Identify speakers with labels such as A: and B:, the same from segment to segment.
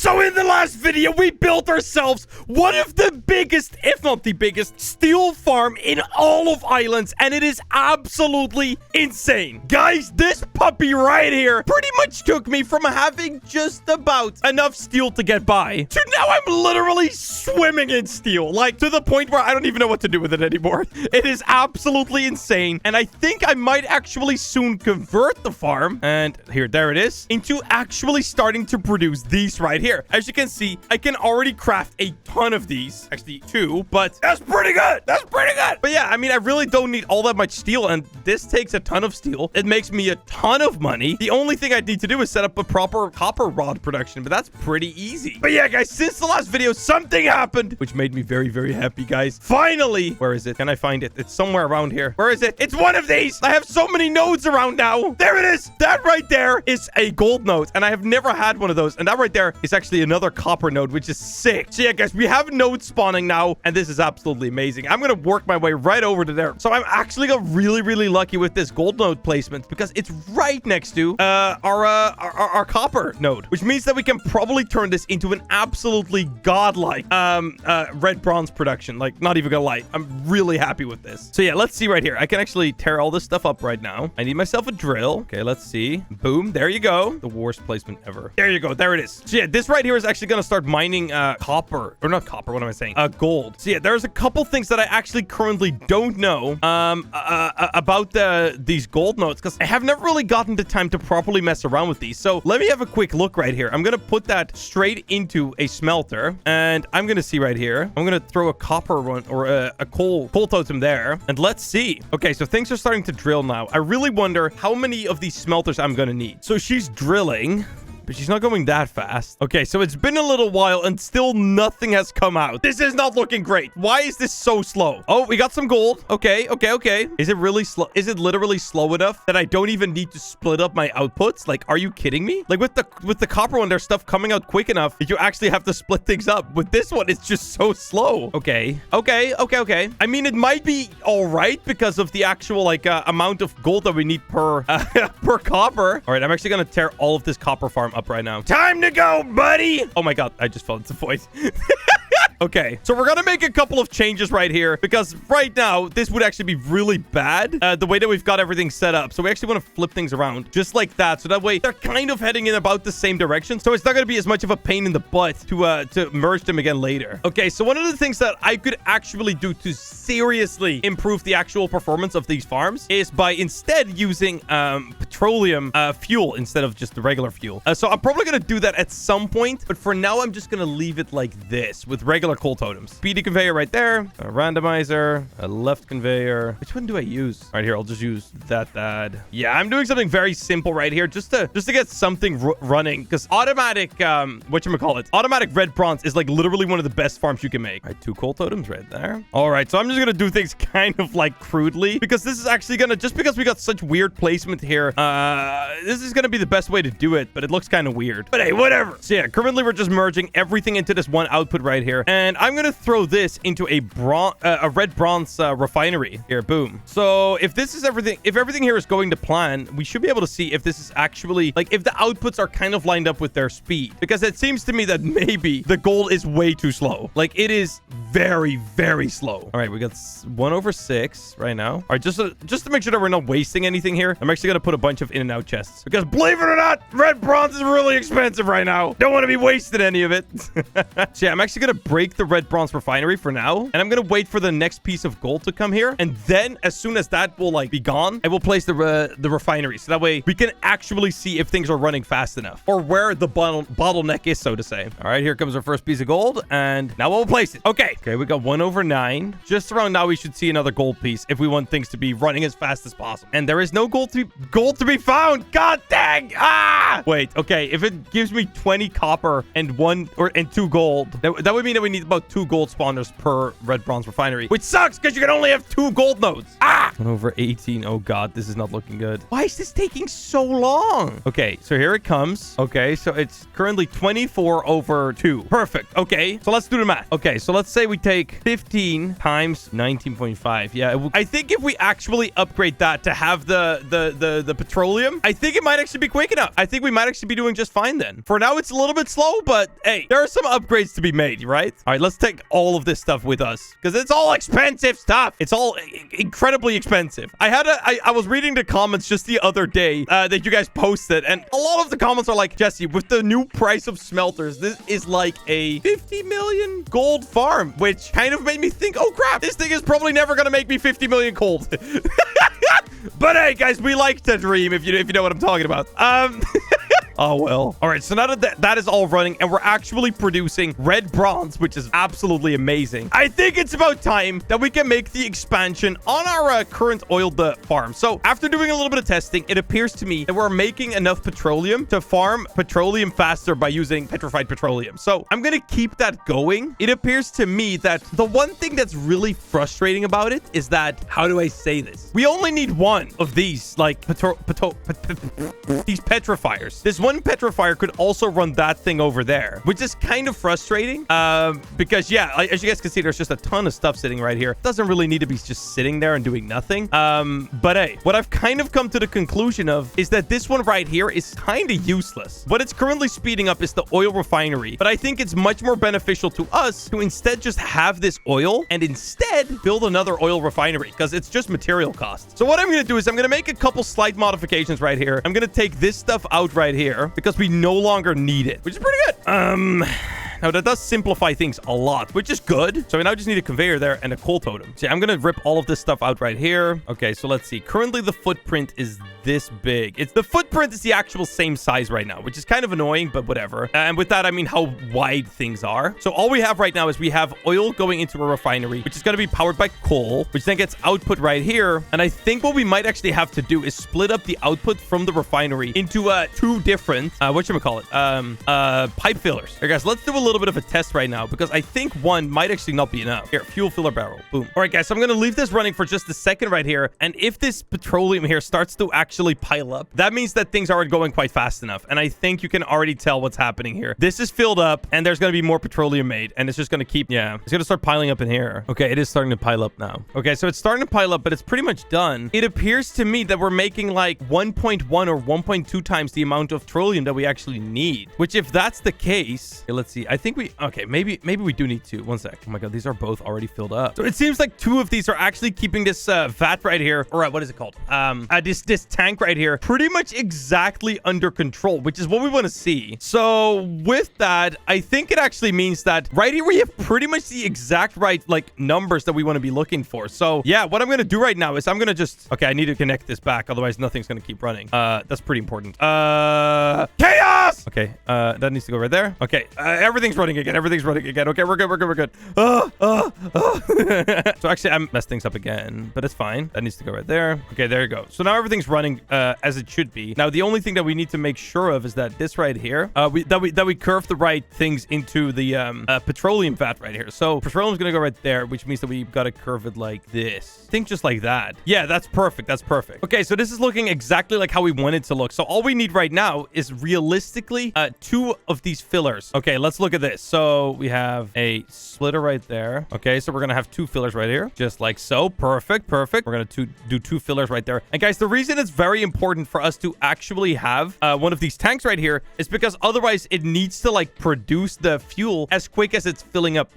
A: So in the last video, we built ourselves one of the biggest, if not the biggest, steel farm in all of Islands, and it is absolutely insane. Guys, this puppy right here pretty much took me from having just about enough steel to get by to now I'm literally swimming in steel, like to the point where I don't even know what to do with it anymore. It is absolutely insane, and I think I might actually soon convert the farm, and there it is, into actually starting to produce these right here. As you can see, I can already craft a ton of these, actually 2, but that's pretty good. That's pretty good. But yeah, I mean, I really don't need all that much steel, and this takes a ton of steel. It makes me a ton of money. The only thing I need to do is set up a proper copper rod production, but that's pretty easy. But yeah, guys, since the last video, something happened, which made me very, very happy, guys. Finally, where is it? Can I find it? It's somewhere around here. Where is it? It's one of these. I have so many nodes around now. There it is. That right there is a gold node, and I have never had one of those. And that right there is actually another copper node, which is sick. So yeah, guys, we have nodes spawning now, and this is absolutely amazing. I'm gonna work my way right over to there. So I'm actually got really, really lucky with this gold node placement because it's right next to our copper node, which means that we can probably turn this into an absolutely godlike red bronze production. Like, not even gonna lie, I'm really happy with this. So yeah, let's see right here. I can actually tear all this stuff up right now. I need myself a drill. Okay, let's see. Boom, there you go. The worst placement ever. There you go. There it is. So yeah, this right here is actually gonna start mining copper, or not copper, what am I saying? Gold. So yeah, there's a couple things that I actually currently don't know about these gold nodes, because I have never really gotten the time to properly mess around with these. So let me have a quick look right here. I'm gonna put that straight into a smelter, and I'm gonna see right here. I'm gonna throw a copper one or a coal totem there, and let's see. Okay, so things are starting to drill now. I really wonder how many of these smelters I'm gonna need. So she's drilling, but she's not going that fast. Okay, so it's been a little while and still nothing has come out. This is not looking great. Why is this so slow? Oh, we got some gold. Okay. Is it really slow? Is it literally slow enough that I don't even need to split up my outputs? Like, are you kidding me? Like with the copper one, there's stuff coming out quick enough that you actually have to split things up. With this one, it's just so slow. Okay. I mean, it might be all right because of the actual like amount of gold that we need per per copper. All right, I'm actually gonna tear all of this copper farm up right now. Time to go, buddy. Oh my god, I just fell into the void. Okay, so we're gonna make a couple of changes right here because right now this would actually be really bad the way that we've got everything set up. So we actually want to flip things around just like that, so that way they're kind of heading in about the same direction, so it's not gonna be as much of a pain in the butt to merge them again later. Okay, so one of the things that I could actually do to seriously improve the actual performance of these farms is by instead using petroleum fuel instead of just the regular fuel. So I'm probably gonna do that at some point, but for now I'm just gonna leave it like this with regular coal totems. Speedy conveyor right there, a randomizer, a left conveyor. Which one do I use? Right here, I'll just use that. Yeah, I'm doing something very simple right here just to get something running, because automatic automatic red bronze is like literally one of the best farms you can make. All right, 2 coal totems right there. All right, so I'm just gonna do things kind of like crudely because this is actually gonna, just because we got such weird placement here, this is gonna be the best way to do it, but it looks kind of weird. But hey, whatever. So yeah, currently we're just merging everything into this one output right here. And I'm going to throw this into a red bronze refinery. Here, boom. So if this is everything, if everything here is going to plan, we should be able to see if this is actually, like, if the outputs are kind of lined up with their speed. Because it seems to me that maybe the gold is way too slow. Like, it is very, very slow. All right, we got 1/6 right now. All right, just to make sure that we're not wasting anything here, I'm actually going to put a bunch of in and out chests. Because believe it or not, red bronze is really expensive right now. Don't want to be wasting any of it. So yeah, I'm actually going to break the red bronze refinery for now, and I'm gonna wait for the next piece of gold to come here, and then as soon as that will like be gone, I will place the refinery, so that way we can actually see if things are running fast enough or where the bottleneck is, so to say. All right, here comes our first piece of gold, and now we'll place it. Okay, we got 1/9. Just around now we should see another gold piece if we want things to be running as fast as possible, and there is no gold to be found. God dang. Wait, okay, if it gives me 20 copper and 2 gold, that would mean that we need about 2 gold spawners per red bronze refinery, which sucks because you can only have 2 gold nodes. 1/18. Oh god, this is not looking good. Why is this taking so long? Okay, so here it comes. Okay, so it's currently 24/2. Perfect. Okay, so let's do the math. Okay, so let's say we take 15 times 19.5. Yeah, I think if we actually upgrade that to have the petroleum, I think it might actually be quick enough. I think we might actually be doing just fine then. For now, it's a little bit slow, but hey, there are some upgrades to be made, right? All right, let's take all of this stuff with us because it's all expensive stuff. It's all incredibly expensive. I was reading the comments just the other day that you guys posted, and a lot of the comments are like, Jesse, with the new price of smelters, this is like a 50 million gold farm, which kind of made me think, oh crap, this thing is probably never gonna make me 50 million gold. But hey, guys, we like to dream, if you know what I'm talking about. Oh, well. All right, so now that that is all running and we're actually producing red bronze, which is absolutely amazing, I think it's about time that we can make the expansion on our current oil farm. So after doing a little bit of testing, it appears to me that we're making enough petroleum to farm petroleum faster by using petrified petroleum. So I'm going to keep that going. It appears to me that the one thing that's really frustrating about it is that, how do I say this? We only need one of these, like, these petrifiers. This one petrifier could also run that thing over there, which is kind of frustrating because, yeah, as you guys can see, there's just a ton of stuff sitting right here. It doesn't really need to be just sitting there and doing nothing. But hey, what I've kind of come to the conclusion of is that this one right here is kind of useless. What it's currently speeding up is the oil refinery, but I think it's much more beneficial to us to instead just have this oil and instead build another oil refinery because it's just material costs. So what I'm going to do is I'm going to make a couple slight modifications right here. I'm going to take this stuff out right here because we no longer need it, which is pretty good. Now, that does simplify things a lot, which is good. So we now just need a conveyor there and a coal totem. So I'm going to rip all of this stuff out right here. Okay, so let's see. Currently, the footprint is this big. The footprint is the actual same size right now, which is kind of annoying, but whatever. And with that, I mean how wide things are. So all we have right now is we have oil going into a refinery, which is going to be powered by coal, which then gets output right here. And I think what we might actually have to do is split up the output from the refinery into two different, pipe fillers. Here, guys, let's do a little bit of a test right now because I think one might actually not be enough. Here, fuel filler barrel. Boom. All right, guys, so I'm going to leave this running for just a second right here. And if this petroleum here starts to actually pile up, that means that things aren't going quite fast enough. And I think you can already tell what's happening here. This is filled up and there's going to be more petroleum made. And it's just going to keep, yeah, it's going to start piling up in here. Okay, it is starting to pile up now. Okay, so it's starting to pile up, but it's pretty much done. It appears to me that we're making like 1.1 or 1.2 times the amount of petroleum that we actually need, which if that's the case, okay, let's see. I think maybe we do need two. One sec. Oh my god, these are both already filled up. So it seems like two of these are actually keeping this vat right here, or what is it called? This tank right here pretty much exactly under control, which is what we want to see. So with that, I think it actually means that right here we have pretty much the exact right like numbers that we want to be looking for. So yeah, what I'm gonna do right now is I'm gonna just, okay, I need to connect this back, otherwise nothing's gonna keep running. That's pretty important. Chaos. Okay, that needs to go right there. Okay, everything's running again. Everything's running again. Okay, we're good. So actually, I messed things up again, but it's fine. That needs to go right there. Okay, there you go. So now everything's running as it should be. Now, the only thing that we need to make sure of is that this right here, that we curve the right things into the petroleum vat right here. So petroleum's gonna go right there, which means that we've got to curve it like this. I think just like that. Yeah, that's perfect. That's perfect. Okay, so this is looking exactly like how we want it to look. So all we need right now is realistically two of these fillers. Okay, let's look at this. So we have a splitter right there. Okay, so we're gonna have two fillers right here, just like so. Perfect. We're gonna do two fillers right there. And guys, the reason it's very important for us to actually have one of these tanks right here is because otherwise it needs to like produce the fuel as quick as it's filling up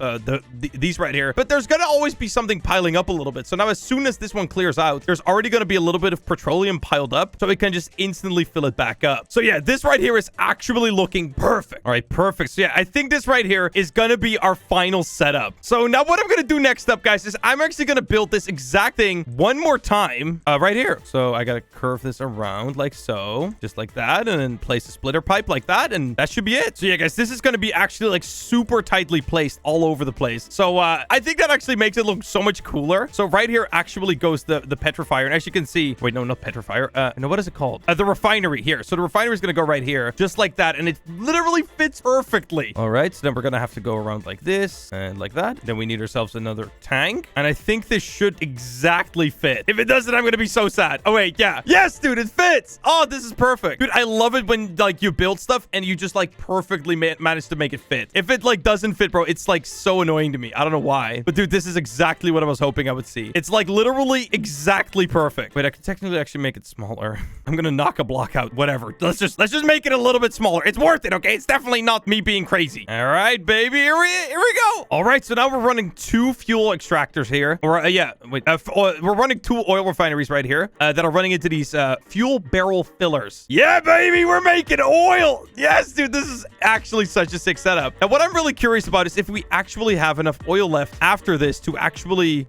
A: these right here. But there's gonna always be something piling up a little bit. So now as soon as this one clears out, there's already gonna be a little bit of petroleum piled up, so we can just instantly fill it back up. So yeah, this right here is actually looking perfect. All right, perfect. So yeah, I think this right here is gonna be our final setup. So now what I'm gonna do next up, guys, is I'm actually gonna build this exact thing one more time right here. So I gotta curve this around like so, just like that, and then place a splitter pipe like that, and that should be it. So yeah, guys, this is gonna be actually like super tightly placed all over the place. So I think that actually makes it look so much cooler. So right here actually goes the petrifier, and as you can see, wait, no, not petrifier. No, what is it called? The refinery here. So the refinery is gonna go right here, just like that, and it literally fits perfectly. All right. right, so then we're gonna have to go around like this and like that. Then we need ourselves another tank, and I think this should exactly fit. If it doesn't, I'm gonna be so sad. Oh wait, yeah, yes, dude, it fits. Oh, this is perfect, dude. I love it when like you build stuff and you just like perfectly manage to make it fit. If it like doesn't fit, bro, it's like so annoying to me. I don't know why, but dude, this is exactly what I was hoping I would see. It's like literally exactly perfect. Wait, I could technically actually make it smaller. I'm gonna knock a block out. Whatever. Let's just make it a little bit smaller. It's worth it, okay? It's definitely not me being crazy. All right, baby. Here we go. All right, so now we're running 2 fuel extractors here. Or yeah, wait. We're running 2 oil refineries right here that are running into these fuel barrel fillers. Yeah, baby, we're making oil. Yes, dude, this is actually such a sick setup. Now, what I'm really curious about is if we actually have enough oil left after this to actually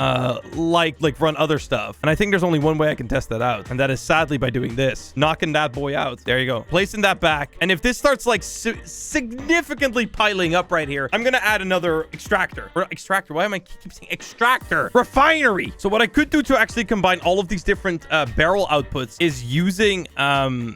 A: like run other stuff. And I think there's only one way I can test that out, and that is sadly by doing this, knocking that boy out. There you go, placing that back. And if this starts like significantly piling up right here, I'm gonna add another extractor. Or extractor, why am I keep saying extractor? Refinery. So what I could do to actually combine all of these different barrel outputs is using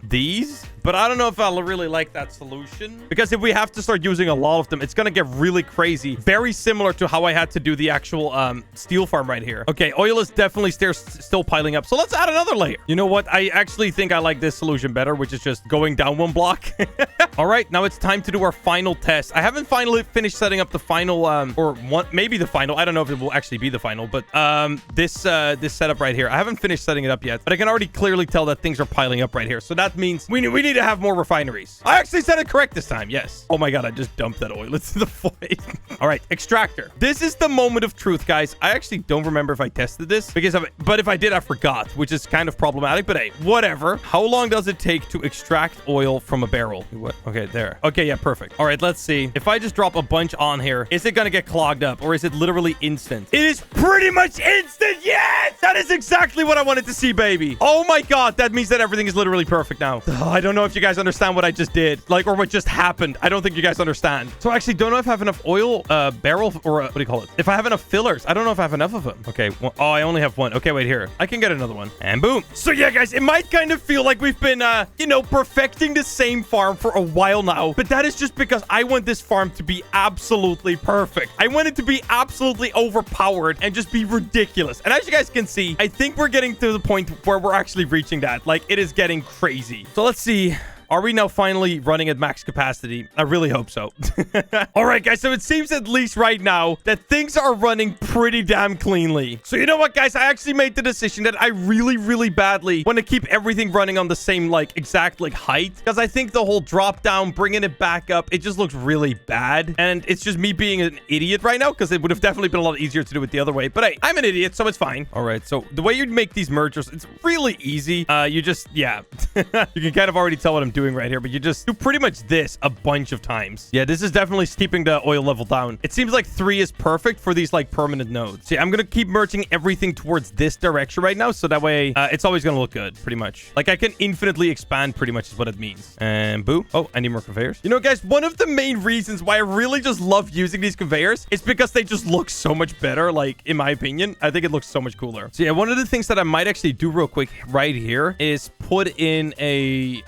A: these. But I don't know if I'll really like that solution, because if we have to start using a lot of them, it's going to get really crazy. Very similar to how I had to do the actual steel farm right here. Okay, oil is definitely still piling up. So let's add another layer. You know what? I actually think I like this solution better, which is just going down 1 block. All right, now it's time to do our final test. I haven't finally finished setting up the final, maybe the final. I don't know if it will actually be the final, but this setup right here, I haven't finished setting it up yet, but I can already clearly tell that things are piling up right here. So that means we need to have more refineries. I actually said it correct this time. Yes. Oh my god, I just dumped that oil into the void. All right, extractor. This is the moment of truth, guys. I actually don't remember if I tested this, but if I did, I forgot, which is kind of problematic, but hey, whatever. How long does it take to extract oil from a barrel? What? Okay, there. Okay, yeah, perfect. All right, let's see. If I just drop a bunch on here, is it gonna get clogged up, or is it literally instant? It is pretty much instant. Yes, that is exactly what I wanted to see, baby. Oh my god, that means that everything is literally perfect now. I don't know if you guys understand what I just did, like, or what just happened. I don't think you guys understand. So I actually don't know if I have enough oil barrel, or what do you call it? If I have enough fillers. I don't know if I have enough of them. Okay, well, oh, I only have 1. Okay, wait, here. I can get another one. And boom. So yeah, guys, it might kind of feel like we've been, you know, perfecting the same farm for a while now, but that is just because I want this farm to be absolutely perfect. I want it to be absolutely overpowered and just be ridiculous. And as you guys can see, I think we're getting to the point where we're actually reaching that. Like, it is getting crazy. So let's see. Are we now finally running at max capacity? I really hope so. All right, guys. So it seems at least right now that things are running pretty damn cleanly. So you know what, guys? I actually made the decision that I really, really badly want to keep everything running on the same, like, exact, like, height. Because I think the whole drop down, bringing it back up, it just looks really bad. And it's just me being an idiot right now, because it would have definitely been a lot easier to do it the other way. But hey, I'm an idiot, so it's fine. All right. So the way you make these mergers, it's really easy. You just, yeah. You can kind of already tell what I'm doing right here, but you just do pretty much this a bunch of times. Yeah, this is definitely keeping the oil level down. It seems like 3 is perfect for these like permanent nodes. See, I'm gonna keep merging everything towards this direction right now, so that way it's always gonna look good, pretty much. Like, I can infinitely expand, pretty much is what it means. And boo. Oh, I need more conveyors. You know, guys, one of the main reasons why I really just love using these conveyors is because they just look so much better. Like, in my opinion, I think it looks so much cooler. So yeah, one of the things that I might actually do real quick right here is put in a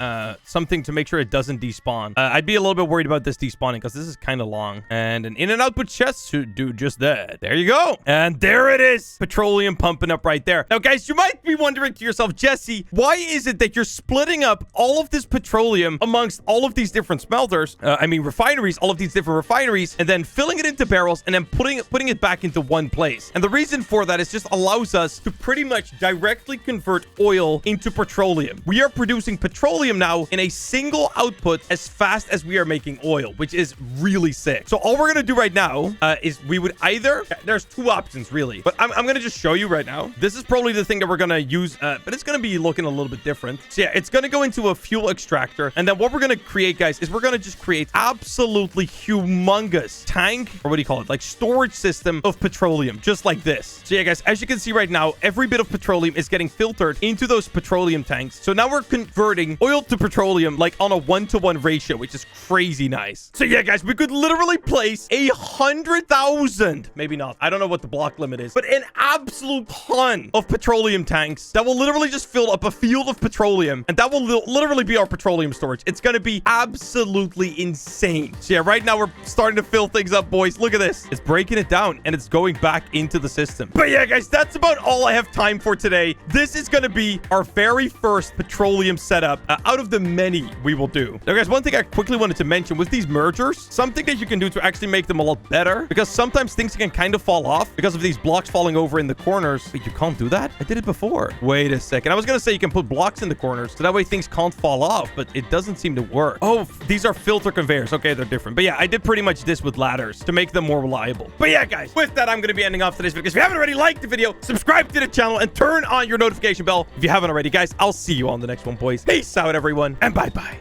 A: something to make sure it doesn't despawn. I'd be a little bit worried about this despawning because this is kind of long. And an in and output chest should do just that. There you go. And there it is. Petroleum pumping up right there. Now, guys, you might be wondering to yourself, Jesse, why is it that you're splitting up all of this petroleum amongst all of these different smelters? I mean, refineries, all of these different refineries, and then filling it into barrels and then putting it back into one place. And the reason for that is just allows us to pretty much directly convert oil into petroleum. We are producing petroleum now in a single output as fast as we are making oil, which is really sick. So all we're gonna do right now is we would either, there's 2 options really, but I'm gonna just show you right now. This is probably the thing that we're gonna use, but it's gonna be looking a little bit different. So yeah, it's gonna go into a fuel extractor, and then what we're gonna create, guys, is we're gonna just create absolutely humongous tank, or what do you call it, like storage system of petroleum, just like this. So yeah, guys, as you can see right now, every bit of petroleum is getting filtered into those petroleum tanks. So now we're converting oil to petroleum petroleum like on a 1-to-1 ratio, which is crazy nice. So yeah, guys, we could literally place 100,000, maybe not, I don't know what the block limit is, but an absolute ton of petroleum tanks that will literally just fill up a field of petroleum, and that will literally be our petroleum storage. It's gonna be absolutely insane. So yeah, right now we're starting to fill things up, boys. Look at this. It's breaking it down and it's going back into the system. But yeah, guys, that's about all I have time for today. This is gonna be our very first petroleum setup out of the many we will do. Now, guys, one thing I quickly wanted to mention with these mergers, something that you can do to actually make them a lot better, because sometimes things can kind of fall off because of these blocks falling over in the corners. Wait, you can't do that? I did it before. Wait a second. I was gonna say you can put blocks in the corners so that way things can't fall off, but it doesn't seem to work. Oh, these are filter conveyors. Okay, they're different. But yeah, I did pretty much this with ladders to make them more reliable. But yeah, guys, with that, I'm gonna be ending off today's video. If you haven't already, liked the video, subscribe to the channel, and turn on your notification bell if you haven't already. Guys, I'll see you on the next one, boys. Peace out, everyone, and bye-bye.